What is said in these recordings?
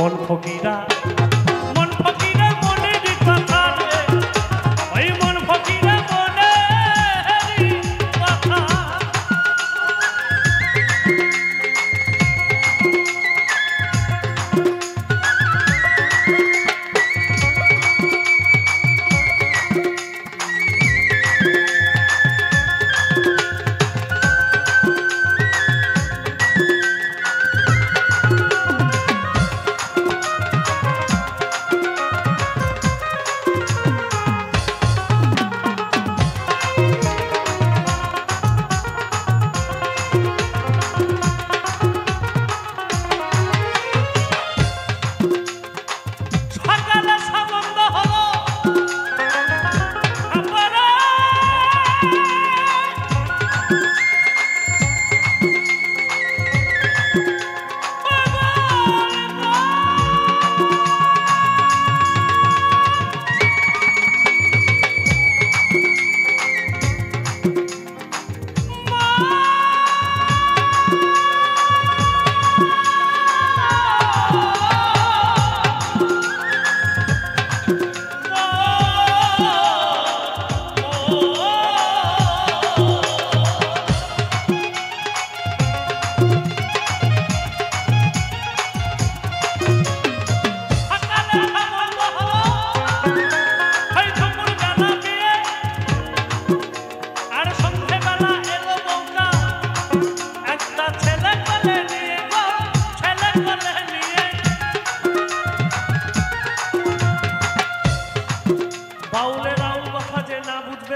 মন ফকিরা মন ফকিরা মনে কথা রে ওই মন ফকিরা মনে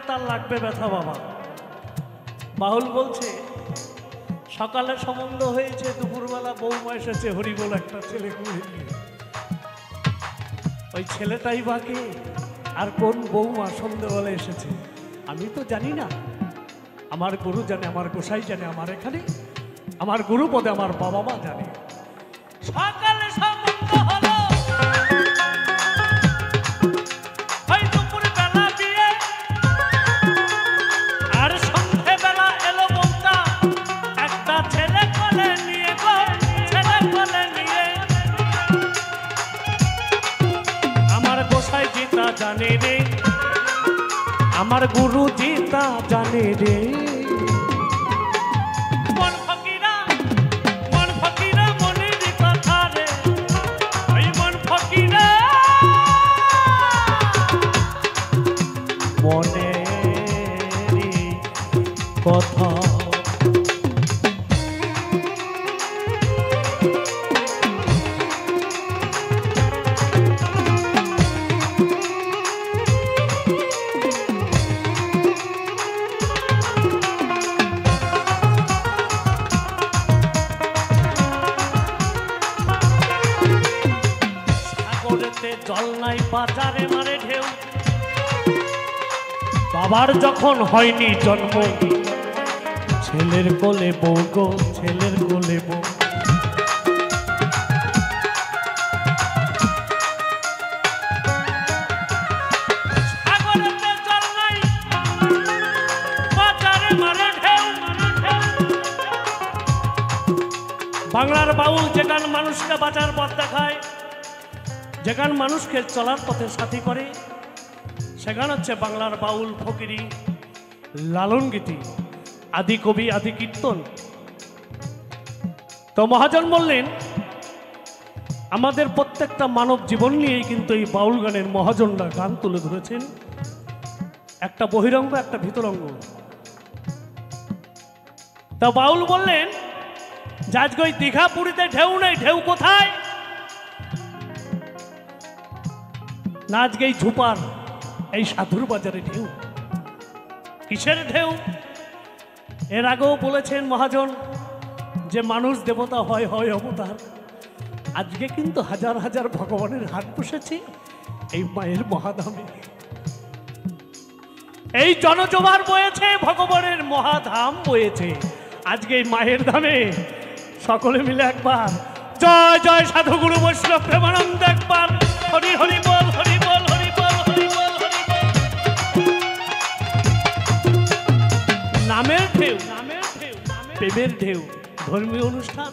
কথা লাগবে ব্যথা বাবা। বাউল বলছে সকালে সম্বন্ধ হয়েছে, দুপুরবেলা বৌমা এসেছে হরিবোল একটা ছেলে কুড়ে নিয়ে। ওই ছেলেটাই বাকি আর কোন বৌমা সন্ধ্যেবেলা এসেছে আমি তো জানি না। আমার গুরু জানে, আমার গোসাই জানে, আমার এখানে আমার গুরু পদে আমার বাবা মা জানে। সকালে সম্বন্ধ হলো জানে রে আমার গুরু জি তা জানে রে। মন ফকিরা মনের কথা রে ওই মন ফকিরা মনের কথা। জল নাই বাজারে মারে ঢেউ, বাবার যখন হয়নি জন্ম ছেলের কোলে বউ গো ছেলের কোলে বউ। বাংলার বাউল যে গান মানুষকে বাঁচার পথ দেখায়, যে গান মানুষকে চলার পথে সাথী করে, সে গান হচ্ছে বাংলার বাউল ফকিরি লালন গীতি, আদি কবি আদি কীর্তন। তো মহাজন বললেন আমাদের প্রত্যেকটা মানব জীবন নিয়েই কিন্তু এই বাউল গানের মহাজনরা গান তুলে ধরেছেন, একটা বহিরঙ্গ একটা ভিতরঙ্গ। তা বাউল বললেন যে আজকে ওই দীঘা পুরীতে ঢেউ নেই, ঢেউ কোথায় না আজকে এই ঝুপার এই সাধুর বাজারে ঢেউ। কিসের ঢেউ? এর আগেও বলেছেন মহাজন যে মানুষ দেবতা হয় হয় অবতার। আজকে কিন্তু হাজার হাজার ভগবানের হাট বসেছে এই মায়ের মহাধামে। এই জনজোয়ার বয়েছে, ভগবানের মহাধাম বয়েছে আজকে এই মায়ের ধামে। সকলে মিলে একবার জয় জয় সাধুগুরু বৈষ্ণব প্রেমানন্দ একবার হরি হরি বল হরি বল হরি বল হরি বল হরি বল। নামের ঢেউ, প্রেমের ঢেউ, ধর্মীয় অনুষ্ঠান।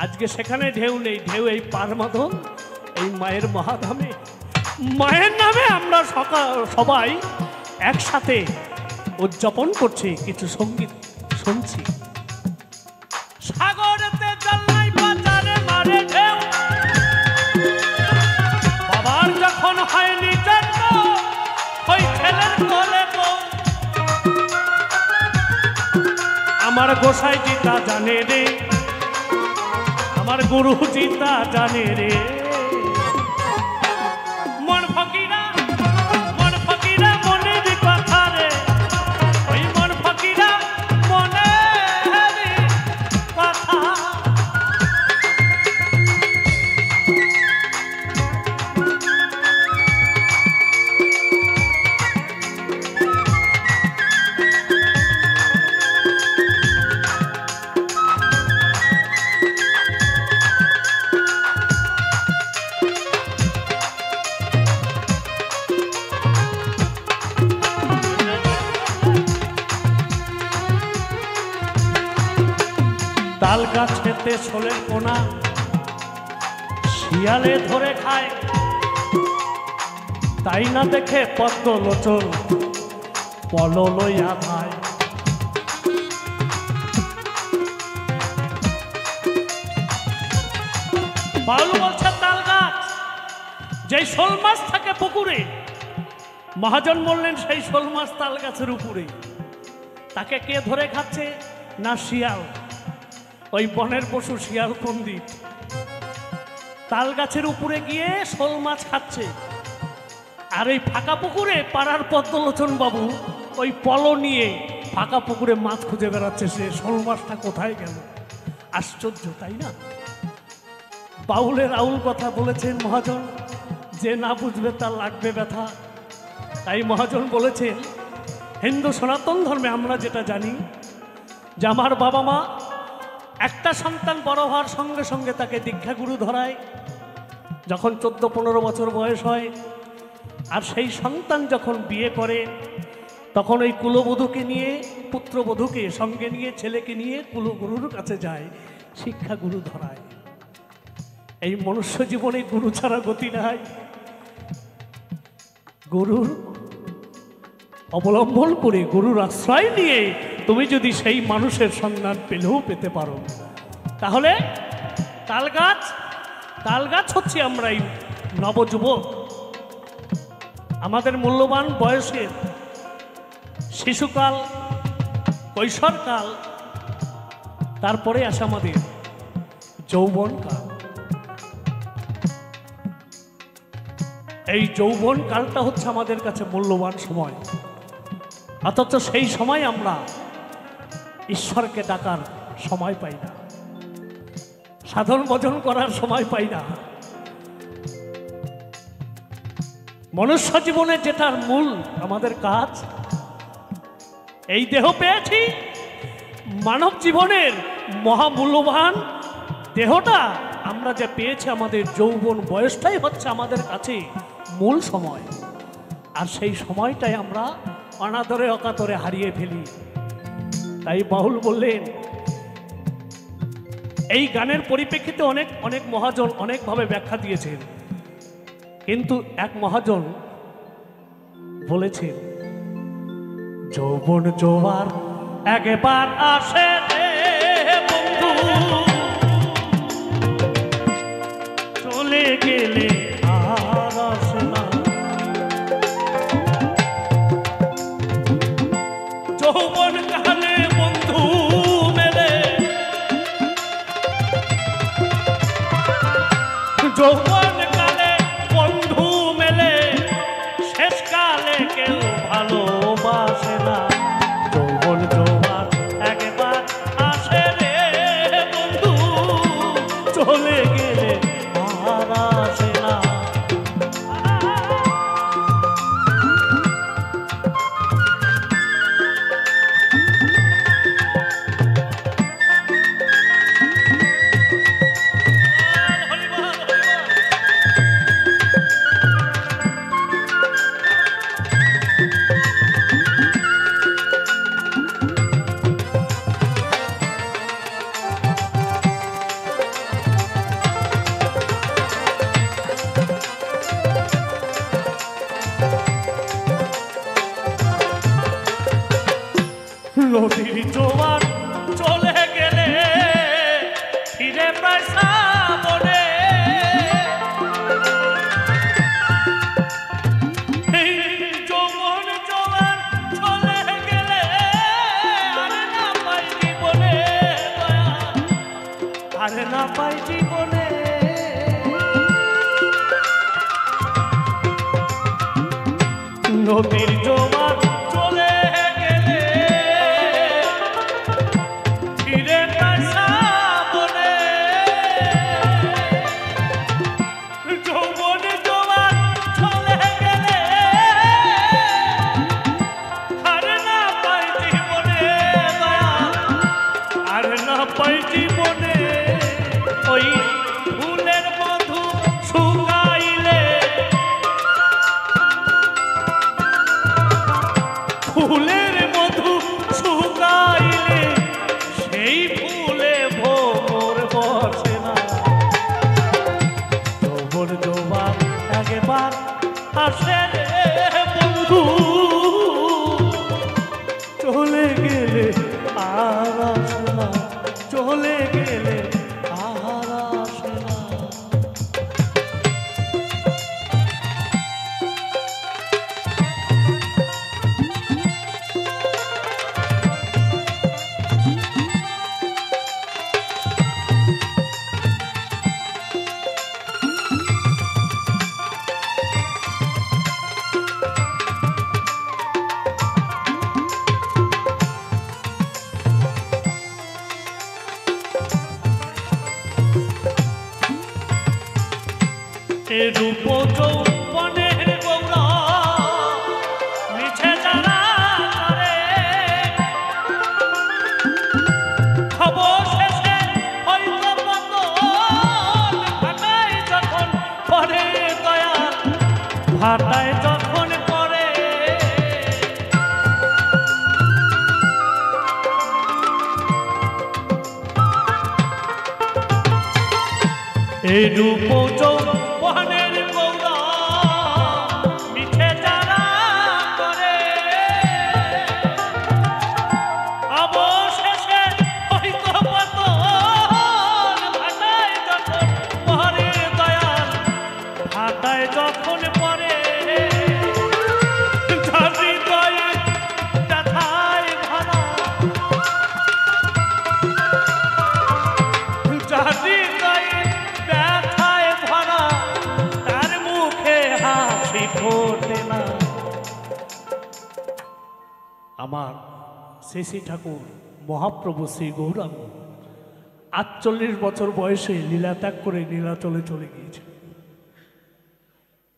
আজকে সেখানে ঢেউ নেই, ঢেউ এই পারমাদন, এই মায়ের মহাধামে। মায়ের নামে আমরা সবাই একসাথে উদযাপন করছি, কিছু সঙ্গীত শুনছি। সাগরেতে জল নাই বাজারে মারে ঢেউ, বাবার যখন হয়নি জন্ম ওই ছেলের কোলে বউ। আমার গোসাই জিতা জানে রে, আমার গুরু জিতা জানে রে। মন ফকিরা মনের কথা রে, ওই মন ফকিরা মনের কথা। তাল গাছেতে শোলের কোনা শিয়ালে ধরে খায়, তাই না দেখে পদ্ম লোচন পল লইয়া ভাই। বাউল বলছে তাল গাছ, যেই শোল মাছ থাকে পুকুরে, মহাজন বললেন সেই শোল মাছ তাল গাছের উপরে। তাকে কে ধরে খাচ্ছে? না শিয়াল, ওই বনের পশু শিয়াল পণ্ডিত তাল গাছের উপরে গিয়ে শোল মাছ খাচ্ছে। আর এই ফাঁকা পুকুরে পাড়ার পদ্মলোচন বাবু ওই পল নিয়ে ফাঁকা পুকুরে মাছ খুঁজে বেড়াচ্ছে, সে শোল মাছটা কোথায় গেল। আশ্চর্য, তাই না? বাউলের আউল কথা বলেছেন মহাজন, যে না বুঝবে তার লাগবে ব্যথা। তাই মহাজন বলেছেন, হিন্দু সনাতন ধর্মে আমরা যেটা জানি যে আমার বাবা মা একটা সন্তান বড় হওয়ার সঙ্গে সঙ্গে তাকে দীক্ষাগুরু ধরায়। যখন 14-15 বছর বয়স হয়, আর সেই সন্তান যখন বিয়ে করে, তখন ওই কুলবধূকে নিয়ে, পুত্রবধূকে সঙ্গে নিয়ে, ছেলেকে নিয়ে কুলগুরুর কাছে যায়, শিক্ষাগুরু ধরায়। এই মনুষ্য জীবনে গুরু ছাড়া গতি নাই। গুরুর অবলম্বন করে, গুরুর আশ্রয় নিয়ে তুমি যদি সেই মানুষের সন্ধান পেলেও পেতে পারো, তাহলে তাল গাছ হচ্ছে আমরা এই নবযুবক। আমাদের মূল্যবান বয়সের শিশুকাল, কৈশোরকাল, তারপরে আসে আমাদের যৌবনকাল। এই যৌবনকালটা হচ্ছে আমাদের কাছে মূল্যবান সময়, অথচ সেই সময় আমরা ঈশ্বরকে ডাকার সময় পাই না, সাধন ভজন করার সময় পাই না। মনুষ্য জীবনে যেটার মূল আমাদের কাজ, এই দেহ পেয়েছি, মানব জীবনের মহামূল্যবান দেহটা আমরা যে পেয়েছি, আমাদের যৌবন বয়সটাই হচ্ছে আমাদের কাছে মূল সময়। আর সেই সময়টাই আমরা অনাদরে অকাতরে হারিয়ে ফেলি। তাই বাউল বললেন, এই গানের পরিপ্রেক্ষিতে অনেক মহাজন অনেকভাবে ব্যাখ্যা দিয়েছেন, কিন্তু এক মহাজন বলেছেন, যৌবন জোয়ার একবার আসে রে বন্ধু, চলে গেলে আর আসে না। যৌবন কালে বন্ধু মেলে, যৌবন কালে বন্ধু মেলে, শেষকালে কেউ ভালোবাসে না। যৌবন জোয়ার একবার আসে রে বন্ধু, চলে গেলে আর আসে না। নদীর জোয়ার চলে গেলে ফিরে পয়সা বনে যৌবন জোয়ার চলে গেলে আর না পাই জীবনে আর না পাই জীবনে নদীর জোয়ার চলে গেলে ফিরে আসা বলে যৌবন জোয়ার চলে গেলে আর না পাই জীবনে আর না পাই জীবনে ওই ফুলের মধু শুকাইলে ফুলের মধু শুকাইলে সেই ফুলে ভোর বসে না যৌবন জোয়ার একবার আসে বন্ধু চলে গেলে আর আসে না চলে গেলে আর আসে না রূপ যৌবনের গৌরব মিছে যারা করে অবশেষে হয়তো পতন ভাটায় যখন পড়ে দয়া ভাটায় যখন পড়ে এই রূপ যৌবনের গৌরব মিছে যারা করে অবশেষে হয়তো পতন ভাটায় যখন পড়ে দয়াল ভাটায় যখন পড়ে হৃদয়ে ব্যথায় ভরা হৃদয়ে ব্যথায় ভরা তার মুখে হাসি ফোটে না আমার শ্রী ঠাকুর মহাপ্রভু শ্রী গৌরাঙ্গ ৪৮ বছর বয়সে লীলা ত্যাগ করে নীলাচলে চলে গিয়েছে।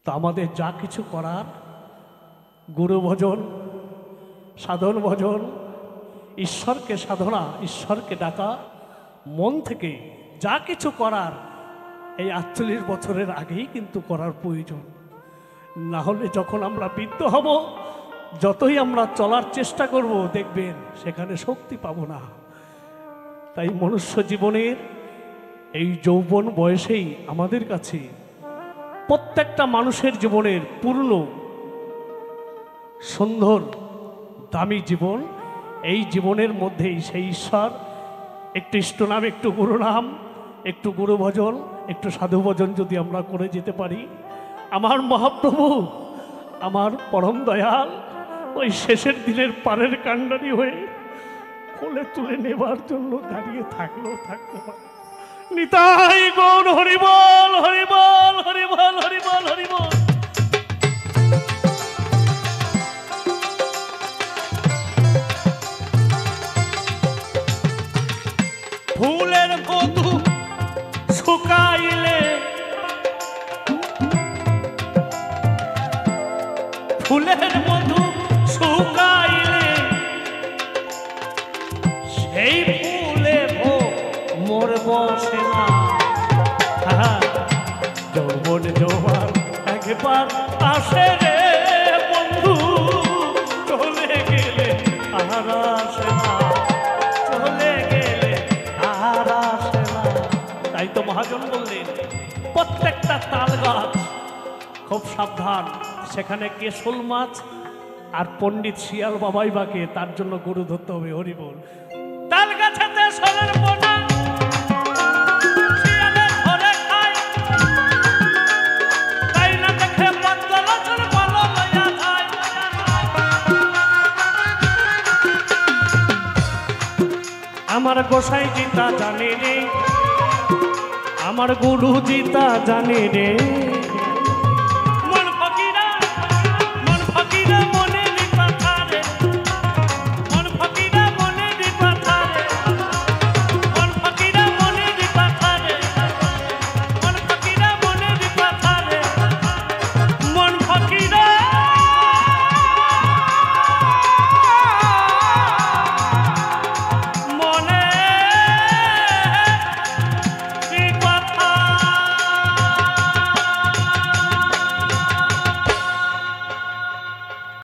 তো আমাদের যা কিছু করার গুরু ভজন সাধন ভজন ঈশ্বরকে সাধনা ঈশ্বরকে ডাকা মন থেকে যা কিছু করার এই ৪৮ বছরের আগেই কিন্তু করার প্রয়োজন। না হলে যখন আমরা বৃদ্ধ হব যতই আমরা চলার চেষ্টা করব দেখবেন সেখানে শক্তি পাব না। তাই মনুষ্য জীবনের এই যৌবন বয়সেই আমাদের কাছে প্রত্যেকটা মানুষের জীবনের পূর্ণ সুন্দর দামি জীবন। এই জীবনের মধ্যেই সেই ঈশ্বর একটু ইষ্টনাম একটু গুরুনাম একটু গুরু ভজন একটু সাধু ভজন যদি আমরা করে যেতে পারি আমার মহাপ্রভু আমার পরম দয়াল ওই শেষের দিনের পারের কাণ্ডারি হয়ে কোলে তুলে নেবার জন্য দাঁড়িয়ে থাকলেও থাকতে পারে। নিতাই গৌর হরিবল হরিবল হরিবল হরিবল হরিবল। ফুলের মধু শুকাইলে ফুলের মধু শুকাইলে সেই ফুলে মোর বসে না। যৌবন জোয়ার একবার আসে রে বন্ধু চলে গেলে আর আসে না চলে গেলে আর আসে না। তাই তো মহাজন বললেন প্রত্যেকটা তাল গাছ খুব সাবধান, সেখানে কেশল মাছ আর পণ্ডিত শিয়াল বাবাই বাকে তার জন্য গরু ধরতে হবে। হরি বল। তাল গাছেতে সোনার পোনা শিয়ালে ধরে খায়, তাই না দেখে পদ্মলোচন বলো লইয়া যায়। আমার গোসাই জিতা জানে রে, আমার গুরু জিতা জানে রে।